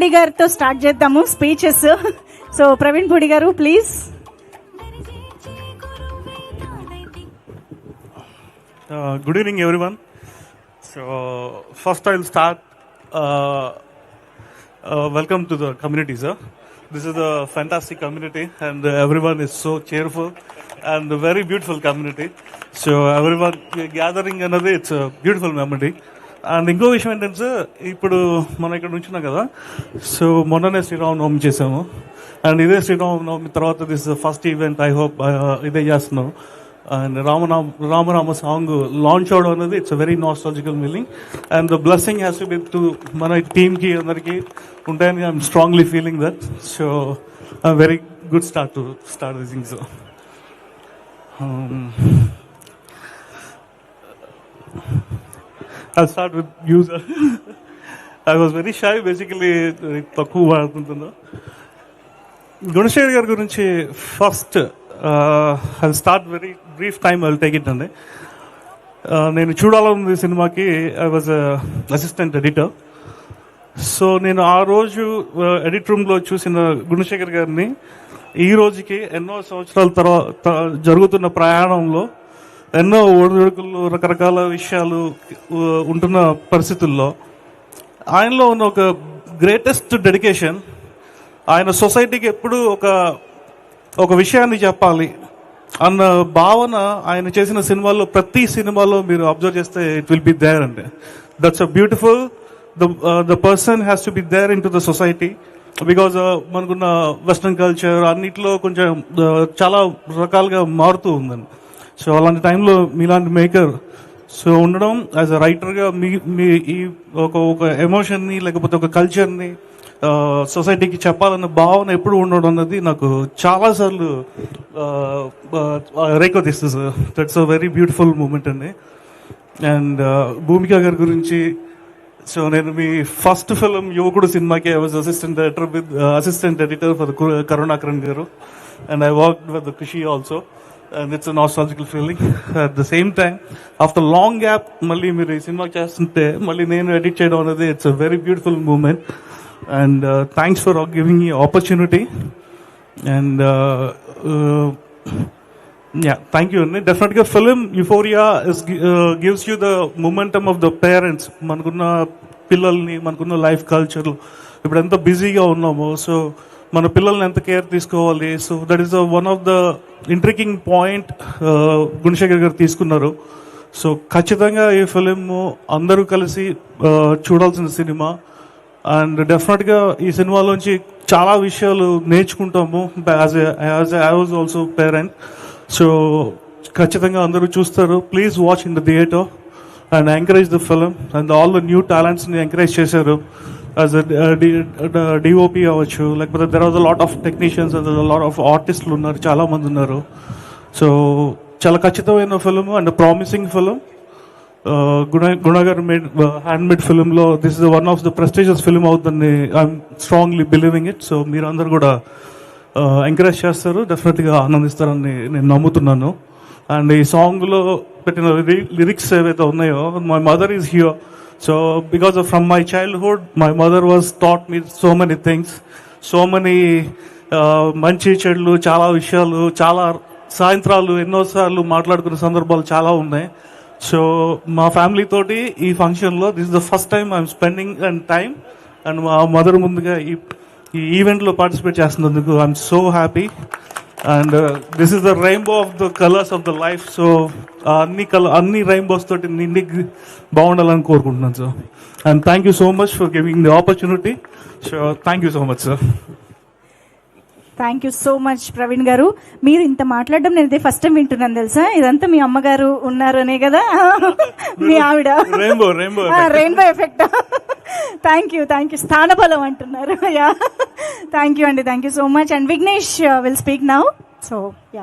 పూడి గారితో స్టార్ట్ చేద్దాము speeches. So Praveen Pudi గారు please. Good evening, everyone. So, first I'll start. Welcome to the community, sir. This is a fantastic community, and everyone is so cheerful and a very beautiful community. So, everyone gathering another, it's a beautiful memory. And ఇంకో విషయం ఏంటంటే sir, ఇప్పుడు మనం ఇక్కడ నుంచున్నాం కదా, so మొన్ననే శ్రీరామనవమి చేసాము. And ఇదే శ్రీరామనవమి తర్వాత this first event, I hope ఇదే చేస్తున్నాం. అండ్ రామరామ సాంగ్ లాంచ్ అవడం అనేది it's a very nostalgical feeling. And the blessing has to be to మన టీమ్కి అందరికీ ఉంటాయని I'm strongly feeling that. So very good start this thing. So I'll start with you, sir. I was very shy, basically. తక్కువ మాట్లాడుతుంటున్నా. గుణశేఖర్ గారి గురించి first I'll start very brief time, I'll take it అండి. నేను చూడాలనుంది సినిమాకి, I was assistant editor. So నేను ఆ రోజు edit రూమ్లో చూసిన గుణశేఖర్ గారిని ఈ రోజుకి ఎన్నో సంవత్సరాల తర్వాత జరుగుతున్న ప్రయాణంలో ఎన్నో ఒడిదుడుకులు, రకరకాల విషయాలు ఉంటున్న పరిస్థితుల్లో ఆయనలో ఉన్న ఒక గ్రేటెస్ట్ డెడికేషన్, ఆయన సొసైటీకి ఎప్పుడు ఒక విషయాన్ని చెప్పాలి అన్న భావన ఆయన చేసిన సినిమాల్లో, ప్రతి సినిమాలో మీరు అబ్జర్వ్ చేస్తే ఇట్ విల్ బి దేర్ అండి. That's a beautiful. The person has to be there in to the society because మనకున్న వెస్ట్రన్ కల్చర్ అన్నిట్లో కొంచెం చాలా రకాలుగా మారుతూ ఉందండి. సో అలాంటి టైంలో మీలాంటి మేకర్ సో ఉండడం, యాజ్ అ రైటర్గా మీ ఈ ఒక ఎమోషన్ని లేకపోతే ఒక కల్చర్ని సొసైటీకి చెప్పాలన్న భావన ఎప్పుడు ఉండడం అన్నది నాకు చాలాసార్లు రేకొదిస్తుంది sir. That's a very beautiful moment అండి. అండ్ భూమిక గారి గురించి, సో నేను మీ ఫస్ట్ ఫిల్మ్ యువకుడు సినిమాకి I was assistant editor for Karunakaran గారు, and I worked with Kushi also. And it's a nostalgical feeling. At the same time, after long gap, మళ్ళీ మీరు ఈ సినిమా చేస్తుంటే మళ్ళీ నేను ఎడిట్ చేయడం అనేది it's a very beautiful moment. And thanks for giving ఈ ఆపర్చునిటీ. అండ్ థ్యాంక్ యూ అండి. డెఫినెట్గా film euphoria gives you the momentum of the parents. మనకున్న పిల్లల్ని, మనకున్న లైఫ్ కల్చర్ ఇప్పుడు ఎంత బిజీగా ఉన్నామో, సో మన పిల్లల్ని ఎంత కేర్ తీసుకోవాలి. So that is one of the intriguing point Gunasekhar గారు తీసుకున్నారు. సో ఖచ్చితంగా ఈ ఫిలిం అందరూ కలిసి చూడాల్సిన సినిమా. అండ్ డెఫినెట్గా ఈ సినిమాలోంచి చాలా విషయాలు నేర్చుకుంటాము. I was also parent. So ఖచ్చితంగా అందరూ చూస్తారు. Please watch in the theatre and encourage the film. And all the new టాలెంట్స్ని ఎంకరేజ్ చేశారు. యాజ్ డిఓపి అవ్వచ్చు, లేకపోతే there was a lot of technicians, lot of ఆర్టిస్టులు ఉన్నారు, చాలా మంది ఉన్నారు. సో చాలా ఖచ్చితమైన ఫిలిం అండ్ ప్రామిసింగ్ ఫిలిం. గుణగారు మేడ్ హ్యాండ్మేడ్ ఫిలింలో this is one of the prestigious film అవుతుంది. I'm strongly believing it. So మీరందరూ కూడా ఎంకరేజ్ చేస్తారు, డెఫినెట్గా ఆనందిస్తారని నేను నమ్ముతున్నాను. అండ్ ఈ సాంగ్లో పెట్టిన లిరిక్స్ ఏవైతే ఉన్నాయో, my mother is here. So because of from my childhood, my mother was taught me so many things, so many మంచి చెడులు, చాలా విషయాలు, చాలా సాయంత్రాలు ఎన్నోసార్లు మాట్లాడుకునే సందర్భాలు చాలా ఉన్నాయి. సో మా ఫ్యామిలీ తోటి ఈ ఫంక్షన్లో this is the first time I'm spending and time. And మా మదర్ ముందుగా ఈ ఈవెంట్లో పార్టిసిపేట్ చేస్తున్నందుకు I'm so happy. And this is the rainbow of the colours of the life. So అన్ని రెయిన్బోస్ తోటి నిండి బాగుండాలని కోరుకుంటున్నాను sir. And thank you so much for giving the opportunity. So thank you so much sir. Thank you so much Praveen గారు. మీరు ఇంత మాట్లాడడం నేను ఇదే ఫస్ట్ టైం వింటున్నాను తెలుసా. ఇదంతా మీ అమ్మగారు ఉన్నారు అనే కదా, మీ ఆవిడ రెయిన్బో ఎఫెక్ట్. థ్యాంక్ యూ స్థానబలం అంటున్నారు. యా థ్యాంక్ యూ అండి, thank you so much. And Vignesh will speak now. So yeah.